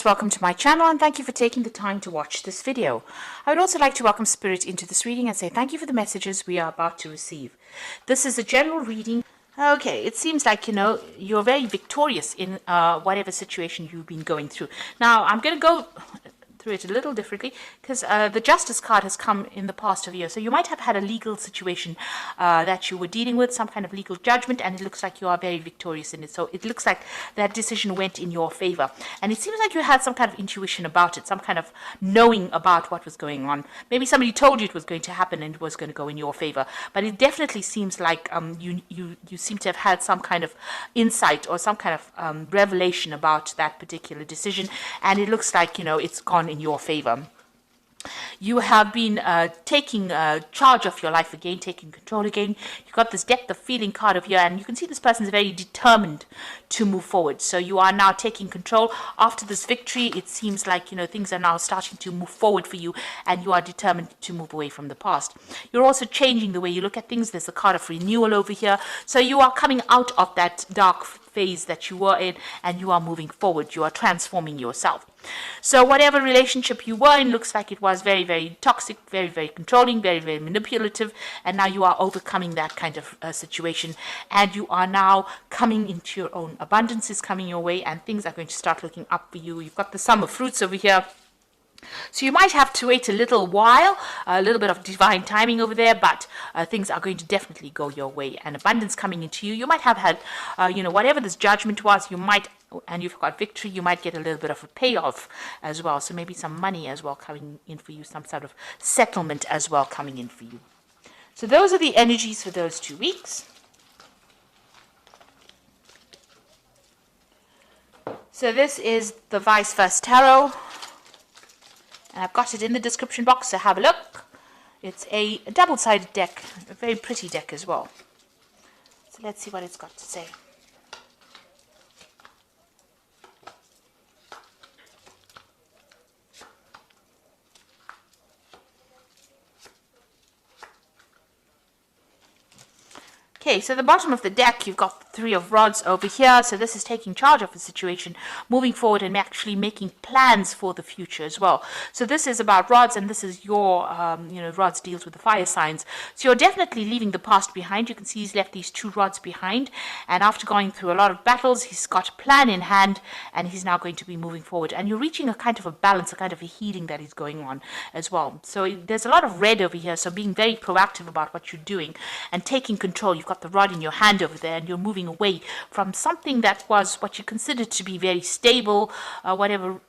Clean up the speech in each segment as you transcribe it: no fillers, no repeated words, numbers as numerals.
Welcome to my channel and thank you for taking the time to watch this video. I would also like to welcome Spirit into this reading and say thank you for the messages we are about to receive. This is a general reading. Okay, it seems like, you're very victorious in whatever situation you've been going through. Now, I'm going to go through it a little differently because the Justice card has come in the past of year. So you might have had a legal situation that you were dealing with, some kind of legal judgment, and it looks like you are very victorious in it. So it looks like that decision went in your favor. And it seems like you had some kind of intuition about it, some kind of knowing about what was going on. Maybe somebody told you it was going to happen and it was going to go in your favor. But it definitely seems like you seem to have had some kind of insight or some kind of revelation about that particular decision. And it looks like, it's gone in your favor. You have been taking charge of your life again, taking control again. You've got this depth of feeling card of here, and you can see this person is very determined to move forward. So you are now taking control. After this victory, it seems like, things are now starting to move forward for you, and you are determined to move away from the past. You're also changing the way you look at things. There's a card of renewal over here. So you are coming out of that dark phase that you were in, and you are moving forward. You are transforming yourself. So whatever relationship you were in looks like it was very, very toxic, very, very controlling, very, very manipulative, and now you are overcoming that kind of situation, and you are now coming into your own. Abundance is coming your way, and things are going to start looking up for you. You've got the summer fruits over here. So you might have to wait a little while, a little bit of divine timing over there, but things are going to definitely go your way, and abundance coming into you. You might have had, whatever this judgment was, you might, and you've got victory, you might get a little bit of a payoff as well. So maybe some money as well coming in for you, some sort of settlement as well coming in for you. So those are the energies for those 2 weeks. So this is the Vice Versa Tarot. And I've got it in the description box, so have a look. It's a double-sided deck, a very pretty deck as well. So let's see what it's got to say. Okay, so the bottom of the deck, you've got the 3 of Rods over here. So this is taking charge of the situation, moving forward and actually making plans for the future as well. So this is about Rods, and this is your, Rods deals with the fire signs. So you're definitely leaving the past behind. You can see he's left these 2 rods behind. And after going through a lot of battles, he's got a plan in hand, and he's now going to be moving forward. And you're reaching a kind of a balance, a kind of a healing that is going on as well. So there's a lot of red over here. So being very proactive about what you're doing and taking control. You've got the rod in your hand over there, and you're moving away from something that was what you considered to be very stable, whatever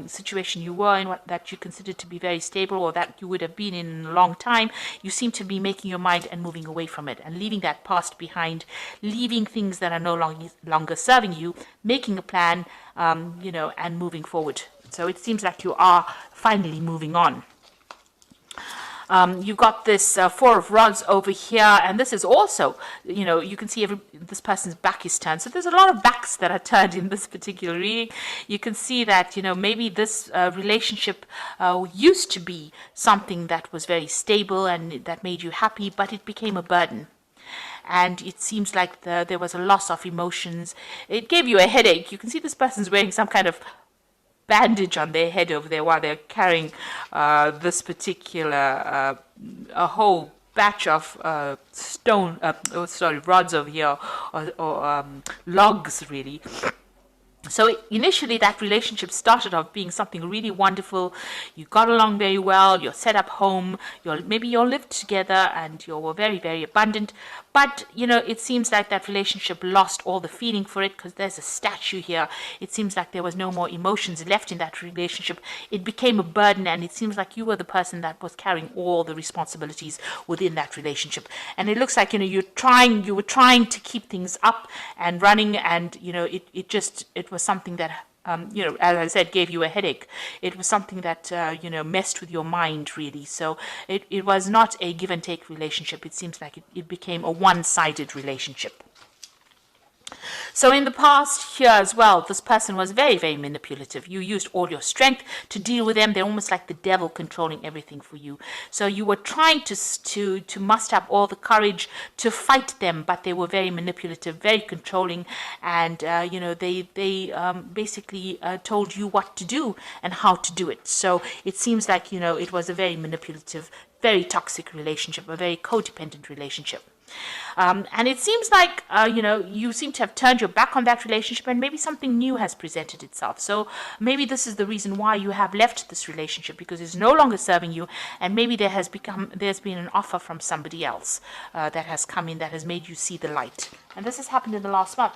situation you were in, that you considered to be very stable, or that you would have been in a long time. You seem to be making your mind and moving away from it and leaving that past behind, leaving things that are no longer serving you, making a plan, and moving forward. So it seems like you are finally moving on. You've got this 4 of Rods over here, and this is also, you can see this person's back is turned. So there's a lot of backs that are turned in this particular reading. You can see that, maybe this relationship used to be something that was very stable and that made you happy, but it became a burden. And it seems like there was a loss of emotions. It gave you a headache. You can see this person's wearing some kind of bandage on their head over there while they're carrying this particular a whole batch of rods over here, or logs really. So initially that relationship started off being something really wonderful. You got along very well, you're set up home, maybe you all lived together and you were very, very abundant. But, it seems like that relationship lost all the feeling for it, because there's a statue here. It seems like there was no more emotions left in that relationship. It became a burden, and it seems like you were the person that was carrying all the responsibilities within that relationship. And it looks like, you were trying to keep things up and running, and, it was something that as I said, gave you a headache. It was something that, messed with your mind, really. So it was not a give and take relationship. It seems like it became a one-sided relationship. So in the past here as well, this person was very, very manipulative. You used all your strength to deal with them. They're almost like the devil controlling everything for you. So you were trying to muster up all the courage to fight them, but they were very manipulative, very controlling, and they basically told you what to do and how to do it. So it seems like it was a very manipulative, very toxic relationship, a very codependent relationship. And it seems like, you seem to have turned your back on that relationship, and maybe something new has presented itself. So maybe this is the reason why you have left this relationship, because it's no longer serving you, and maybe there's been an offer from somebody else that has come in that has made you see the light. And this has happened in the last month.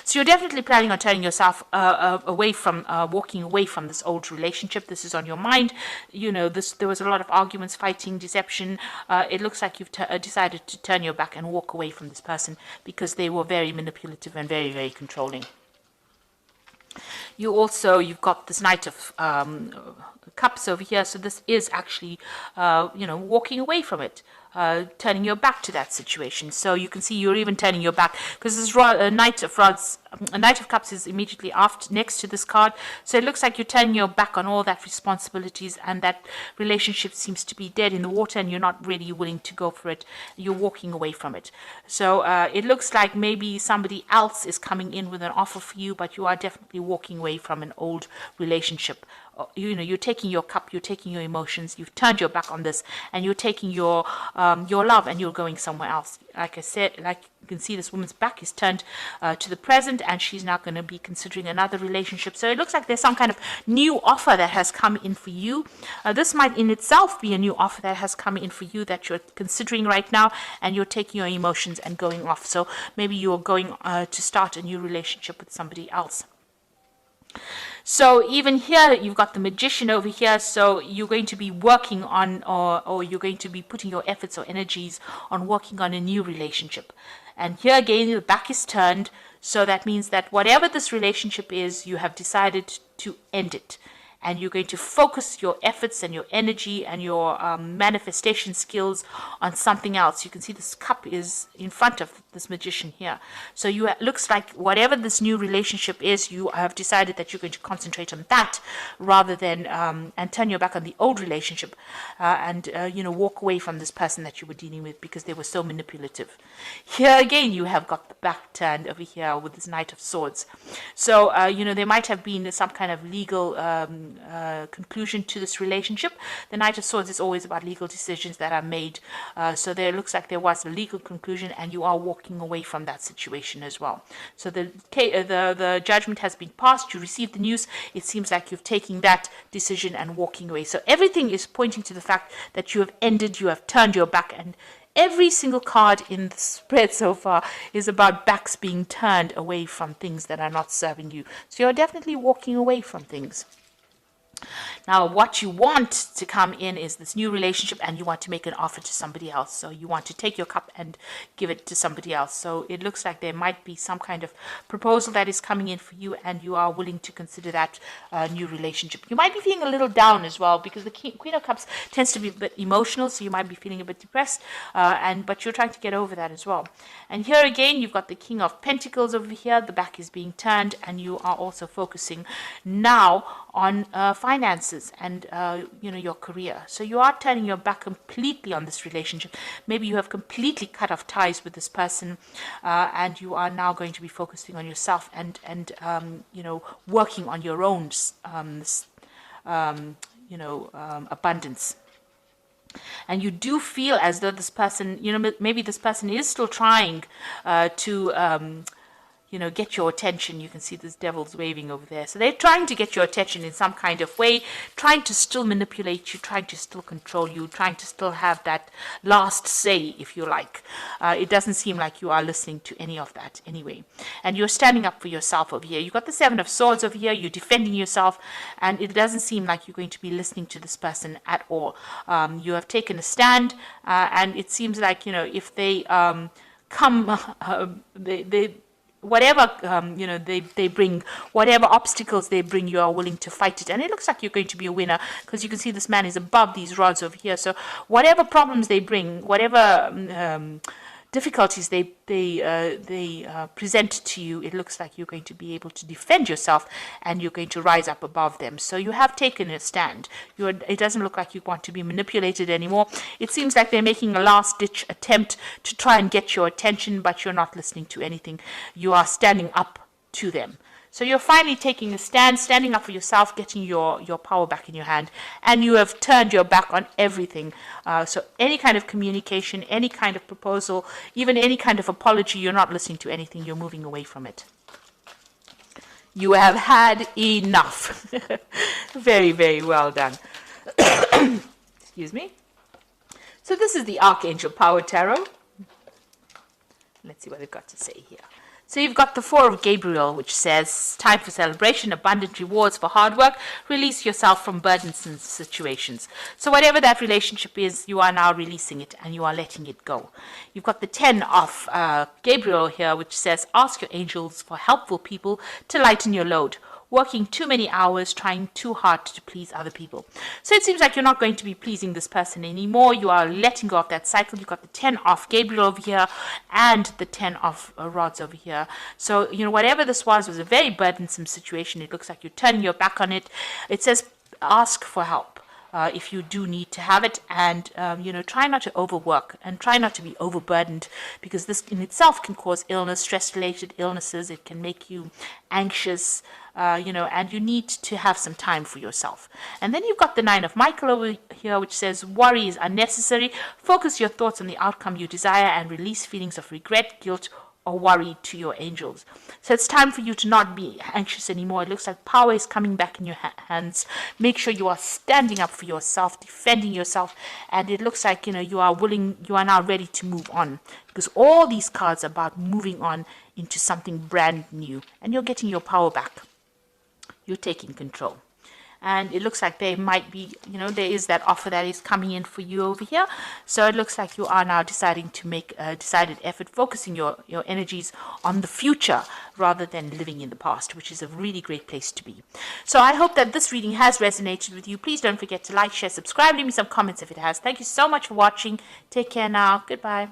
So you're definitely planning on turning yourself walking away from this old relationship. This is on your mind. There was a lot of arguments, fighting, deception. It looks like you've decided to turn your back and walk away from this person because they were very manipulative and very, very controlling. You've got this Knight of Cups over here. So this is actually, walking away from it. Turning your back to that situation. So you can see you're even turning your back, because this Knight of Cups is immediately next to this card. So it looks like you're turning your back on all that responsibilities, and that relationship seems to be dead in the water, and you're not really willing to go for it. You're walking away from it. So it looks like maybe somebody else is coming in with an offer for you, but you are definitely walking away from an old relationship. You're taking your cup, you're taking your emotions, you've turned your back on this, and you're taking your love, and you're going somewhere else. Like I said, like you can see, this woman's back is turned to the present, and she's now going to be considering another relationship. So it looks like there's some kind of new offer that has come in for you. This might in itself be a new offer that has come in for you that you're considering right now, and you're taking your emotions and going off. So maybe you're going to start a new relationship with somebody else. So even here, you've got the Magician over here. So you're going to be working on, or you're going to be putting your efforts or energies on working on a new relationship. And here again, the back is turned. So that means that whatever this relationship is, you have decided to end it. And you're going to focus your efforts and your energy and your manifestation skills on something else. You can see this cup is in front of this Magician here. So it looks like whatever this new relationship is, you have decided that you're going to concentrate on that rather than and turn your back on the old relationship and walk away from this person that you were dealing with because they were so manipulative. Here again, you have got the back turned over here with this Knight of Swords. So there might have been some kind of legal conclusion to this relationship. The Knight of Swords is always about legal decisions that are made. So there looks like there was a legal conclusion, and you are walking away from that situation as well. So the judgment has been passed. You received the news. It seems like you've taken that decision and walking away. So everything is pointing to the fact that you have ended, you have turned your back, and every single card in the spread so far is about backs being turned away from things that are not serving you. So you're definitely walking away from things. Now, what you want to come in is this new relationship, and you want to make an offer to somebody else. So you want to take your cup and give it to somebody else. So it looks like there might be some kind of proposal that is coming in for you, and you are willing to consider that new relationship. You might be feeling a little down as well, because the Queen of Cups tends to be a bit emotional, so you might be feeling a bit depressed, but you're trying to get over that as well. And here again, you've got the King of Pentacles over here. The back is being turned, and you are also focusing now on finances and your career. So you are turning your back completely on this relationship. Maybe you have completely cut off ties with this person, and you are now going to be focusing on yourself and working on your own abundance. And you do feel as though this person, maybe this person is still trying to get your attention. You can see this devil's waving over there. So they're trying to get your attention in some kind of way, trying to still manipulate you, trying to still control you, trying to still have that last say, if you like. It doesn't seem like you are listening to any of that anyway. And you're standing up for yourself over here. You've got the Seven of Swords over here. You're defending yourself, and it doesn't seem like you're going to be listening to this person at all. You have taken a stand, and it seems like, if they whatever they bring, whatever obstacles they bring, you are willing to fight it. And it looks like you're going to be a winner, because you can see this man is above these rods over here. So whatever problems they bring, whatever difficulties they present to you, it looks like you're going to be able to defend yourself and you're going to rise up above them. So you have taken a stand. It doesn't look like you want to be manipulated anymore. It seems like they're making a last-ditch attempt to try and get your attention, but you're not listening to anything. You are standing up to them. So you're finally taking a stand, standing up for yourself, getting your power back in your hand, and you have turned your back on everything. So any kind of communication, any kind of proposal, even any kind of apology, you're not listening to anything, you're moving away from it. You have had enough. Very, very well done. Excuse me. So this is the Archangel Power Tarot. Let's see what they've got to say here. So you've got the Four of Gabriel, which says, time for celebration, abundant rewards for hard work, release yourself from burdensome situations. So whatever that relationship is, you are now releasing it and you are letting it go. You've got the 10 of Gabriel here, which says, ask your angels for helpful people to lighten your load. Working too many hours, trying too hard to please other people. So it seems like you're not going to be pleasing this person anymore. You are letting go of that cycle. You've got the 10 of Gabriel over here and the 10 of rods over here. So, whatever this was a very burdensome situation. It looks like you're turning your back on it. It says, ask for help. If you do need to have it, and try not to overwork and try not to be overburdened, because this in itself can cause illness, stress-related illnesses. It can make you anxious, and you need to have some time for yourself. And then you've got the 9 of Michael over here, which says worry is unnecessary. Focus your thoughts on the outcome you desire and release feelings of regret, guilt, or worry to your angels. So it's time for you to not be anxious anymore. It looks like power is coming back in your hands. Make sure you are standing up for yourself, defending yourself, and it looks like you are now ready to move on, because all these cards are about moving on into something brand new, and you're getting your power back. You're taking control. And it looks like there might be, there is that offer that is coming in for you over here. So it looks like you are now deciding to make a decided effort, focusing your energies on the future rather than living in the past, which is a really great place to be. So I hope that this reading has resonated with you. Please don't forget to like, share, subscribe, leave me some comments if it has. Thank you so much for watching. Take care now. Goodbye.